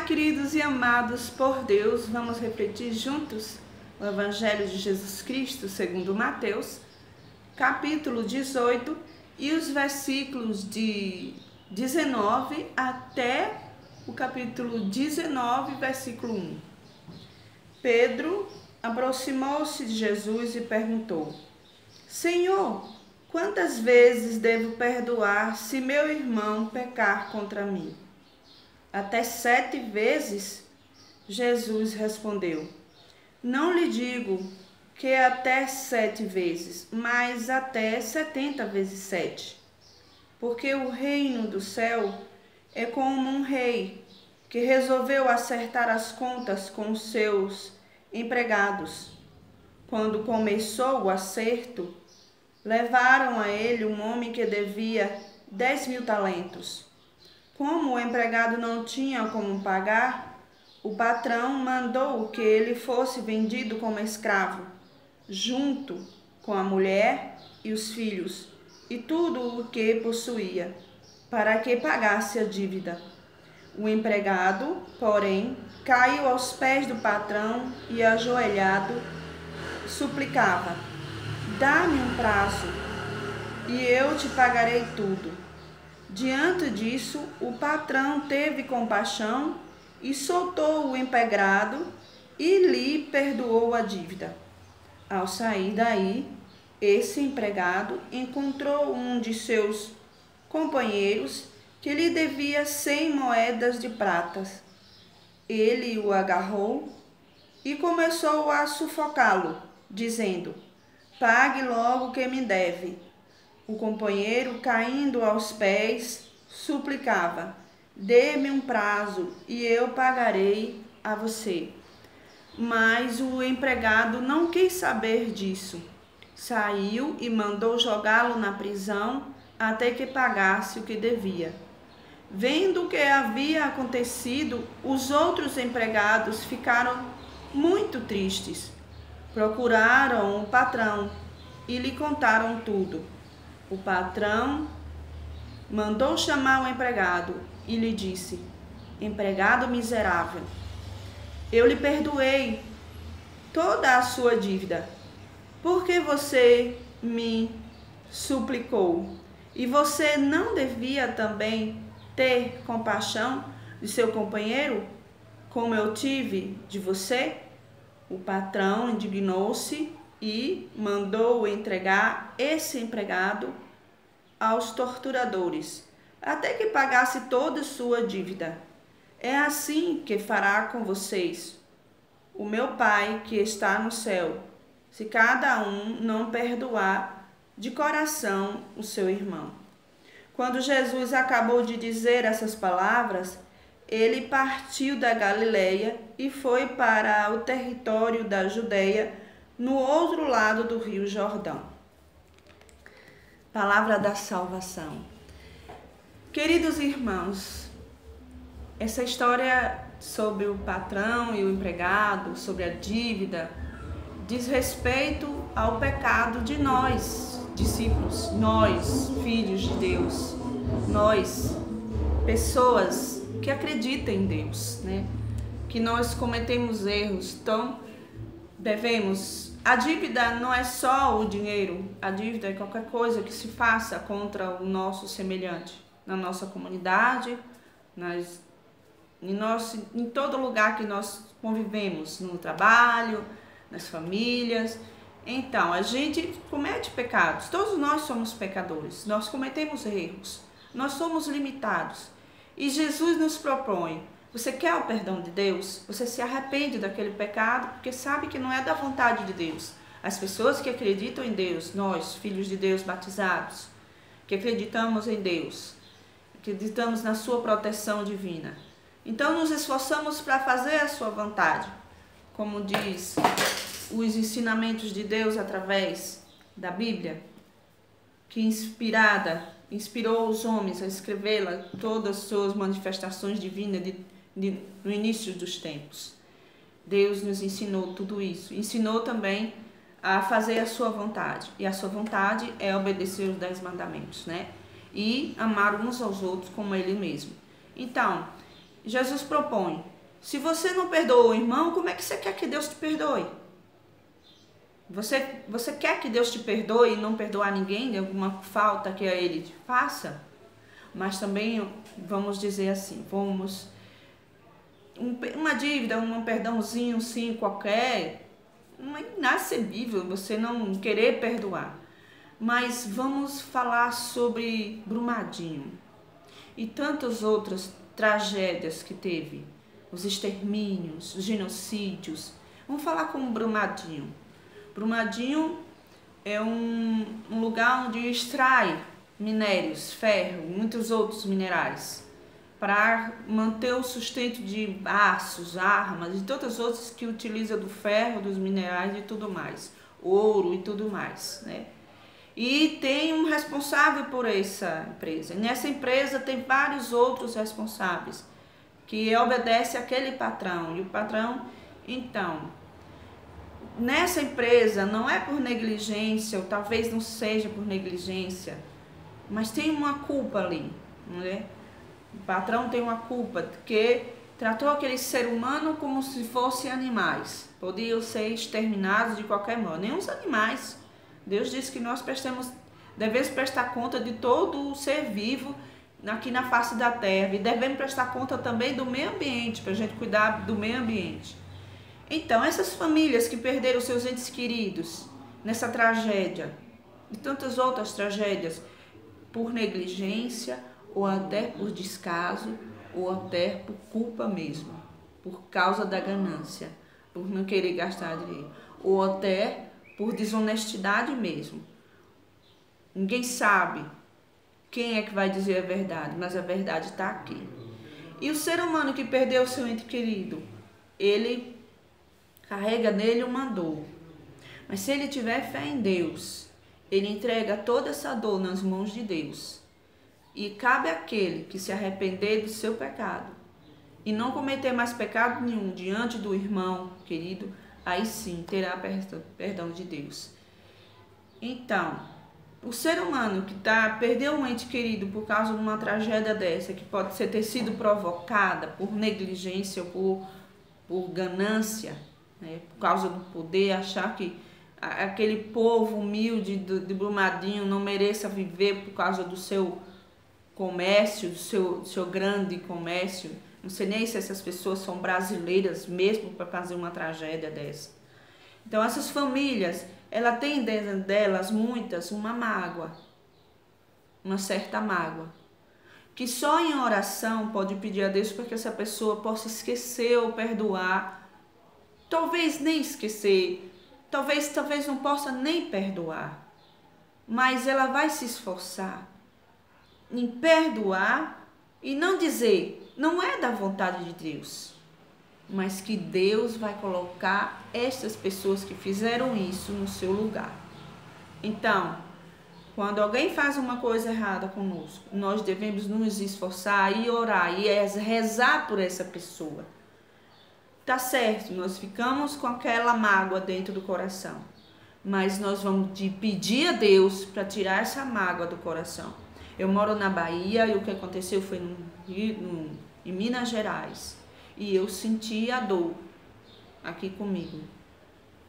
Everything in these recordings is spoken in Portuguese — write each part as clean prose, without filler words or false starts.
queridos e amados por Deus, vamos refletir juntos o Evangelho de Jesus Cristo segundo Mateus, capítulo 18 e os versículos de 19 até o capítulo 19, versículo 1. Pedro aproximou-se de Jesus e perguntou: Senhor, quantas vezes devo perdoar se meu irmão pecar contra mim? Até 7 vezes? Jesus respondeu: Não lhe digo que até 7 vezes, mas até 70 vezes 7. Porque o reino do céu é como um rei que resolveu acertar as contas com os seus empregados. Quando começou o acerto, levaram a ele um homem que devia 10.000 talentos. Como o empregado não tinha como pagar, o patrão mandou que ele fosse vendido como escravo, junto com a mulher e os filhos, e tudo o que possuía, para que pagasse a dívida. O empregado, porém, caiu aos pés do patrão e, ajoelhado, suplicava: Dá-me um prazo, e eu te pagarei tudo. Diante disso, o patrão teve compaixão e soltou o empregado e lhe perdoou a dívida. Ao sair daí, esse empregado encontrou um de seus companheiros que lhe devia 100 moedas de prata. Ele o agarrou e começou a sufocá-lo, dizendo: Pague logo o que me deve. O companheiro, caindo aos pés, suplicava: Dê-me um prazo e eu pagarei a você. Mas o empregado não quis saber disso. Saiu e mandou jogá-lo na prisão até que pagasse o que devia. Vendo o que havia acontecido, os outros empregados ficaram muito tristes. Procuraram o patrão e lhe contaram tudo. O patrão mandou chamar o empregado e lhe disse: Empregado miserável, eu lhe perdoei toda a sua dívida, porque você me suplicou. E você não devia também ter compaixão de seu companheiro, como eu tive de você? O patrão indignou-se e mandou entregar esse empregado aos torturadores, até que pagasse toda sua dívida. É assim que fará com vocês o meu Pai que está no céu, se cada um não perdoar de coração o seu irmão. Quando Jesus acabou de dizer essas palavras, ele partiu da Galileia e foi para o território da Judeia, no outro lado do rio Jordão. Palavra da salvação. Queridos irmãos, essa história sobre o patrão e o empregado, sobre a dívida, diz respeito ao pecado de nós, discípulos, nós, filhos de Deus, nós, pessoas que acreditam em Deus, né? Que nós cometemos erros, então devemos. A dívida não é só o dinheiro, a dívida é qualquer coisa que se faça contra o nosso semelhante, na nossa comunidade, em todo lugar que nós convivemos, no trabalho, nas famílias. Então, a gente comete pecados, todos nós somos pecadores, nós cometemos erros, nós somos limitados. E Jesus nos propõe: você quer o perdão de Deus? Você se arrepende daquele pecado porque sabe que não é da vontade de Deus. As pessoas que acreditam em Deus, nós, filhos de Deus batizados, que acreditamos em Deus, acreditamos na sua proteção divina. Então nos esforçamos para fazer a sua vontade, como diz os ensinamentos de Deus através da Bíblia, que inspirou os homens a escrevê-la, todas as suas manifestações divinas no início dos tempos. Deus nos ensinou tudo isso. Ensinou também a fazer a sua vontade. E a sua vontade é obedecer os 10 mandamentos, né? E amar uns aos outros como Ele mesmo. Então, Jesus propõe: Se você não perdoa o irmão, como é que você quer que Deus te perdoe? Você quer que Deus te perdoe e não perdoar ninguém de alguma falta que ele te faça? Mas também, vamos dizer assim, uma dívida, um perdãozinho sim qualquer, não é inacessível você não querer perdoar. Mas vamos falar sobre Brumadinho e tantas outras tragédias que teve, os extermínios, os genocídios. Vamos falar com Brumadinho. Brumadinho é um lugar onde extrai minérios, ferro, muitos outros minerais, para manter o sustento de aços, armas e tantas outras que utiliza do ferro, dos minerais e tudo mais, ouro e tudo mais, né? E tem um responsável por essa empresa. E nessa empresa tem vários outros responsáveis que obedecem àquele patrão. E o patrão, então, nessa empresa não é por negligência, ou talvez não seja por negligência, mas tem uma culpa ali, não é? O patrão tem uma culpa, porque tratou aquele ser humano como se fossem animais. Podiam ser exterminados de qualquer modo. Nem os animais. Deus disse que nós devemos prestar conta de todo o ser vivo aqui na face da terra. E devemos prestar conta também do meio ambiente, para a gente cuidar do meio ambiente. Então, essas famílias que perderam seus entes queridos nessa tragédia e tantas outras tragédias, por negligência, ou até por descaso, ou até por culpa mesmo, por causa da ganância, por não querer gastar dinheiro, ou até por desonestidade mesmo. Ninguém sabe quem é que vai dizer a verdade, mas a verdade está aqui. E o ser humano que perdeu o seu ente querido, ele carrega nele uma dor. Mas se ele tiver fé em Deus, ele entrega toda essa dor nas mãos de Deus. E cabe àquele que se arrepender do seu pecado e não cometer mais pecado nenhum diante do irmão querido, aí sim terá perdão de Deus. Então, o ser humano que perdeu um ente querido por causa de uma tragédia dessa, que pode ter sido provocada por negligência ou por ganância, né, por causa do poder, achar que aquele povo humilde de Brumadinho não mereça viver por causa do seu comércio, do seu grande comércio. Não sei nem se essas pessoas são brasileiras mesmo para fazer uma tragédia dessa. Então essas famílias, ela tem dentro delas muitas uma mágoa, uma certa mágoa, que só em oração pode pedir a Deus para que essa pessoa possa esquecer ou perdoar. Talvez nem esquecer, talvez não possa nem perdoar, mas ela vai se esforçar em perdoar e não dizer, não é da vontade de Deus, mas que Deus vai colocar estas pessoas que fizeram isso no seu lugar. Então, quando alguém faz uma coisa errada conosco, nós devemos nos esforçar e orar e rezar por essa pessoa. Tá certo, nós ficamos com aquela mágoa dentro do coração, mas nós vamos pedir a Deus para tirar essa mágoa do coração. Eu moro na Bahia e o que aconteceu foi em Minas Gerais. E eu senti a dor aqui comigo,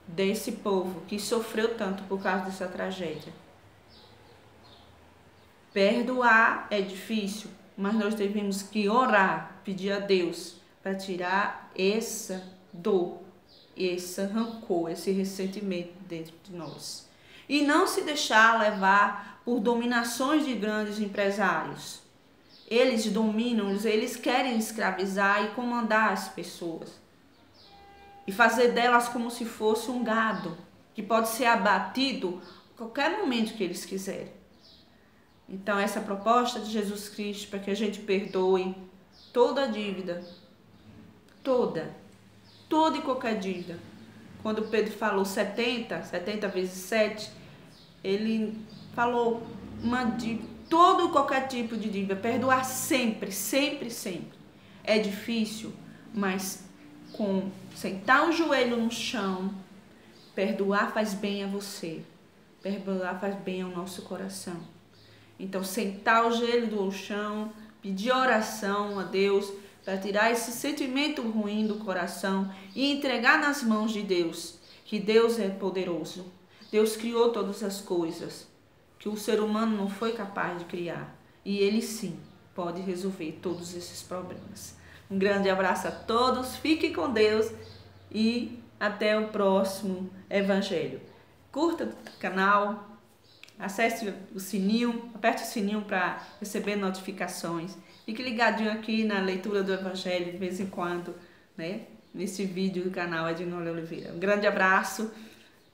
desse povo que sofreu tanto por causa dessa tragédia. Perdoar é difícil, mas nós devemos que orar, pedir a Deus para tirar essa dor, esse rancor, esse ressentimento dentro de nós. E não se deixar levar por dominações de grandes empresários. Eles dominam, eles querem escravizar e comandar as pessoas. E fazer delas como se fosse um gado, que pode ser abatido a qualquer momento que eles quiserem. Então essa proposta de Jesus Cristo para que a gente perdoe toda a dívida, toda e qualquer dívida. Quando Pedro falou 70 vezes 7, ele falou todo e qualquer tipo de dívida, perdoar sempre. É difícil, mas com sentar o joelho no chão, perdoar faz bem a você, perdoar faz bem ao nosso coração. Então sentar o joelho no chão, pedir oração a Deus para tirar esse sentimento ruim do coração e entregar nas mãos de Deus, que Deus é poderoso. Deus criou todas as coisas, que o ser humano não foi capaz de criar. E Ele sim pode resolver todos esses problemas. Um grande abraço a todos, fiquem com Deus e até o próximo Evangelho. Curta o canal, acesse o sininho, aperte o sininho para receber notificações. Fique ligadinho aqui na leitura do Evangelho de vez em quando, né? Nesse vídeo do canal Edinônia Oliveira. Um grande abraço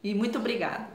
e muito obrigada.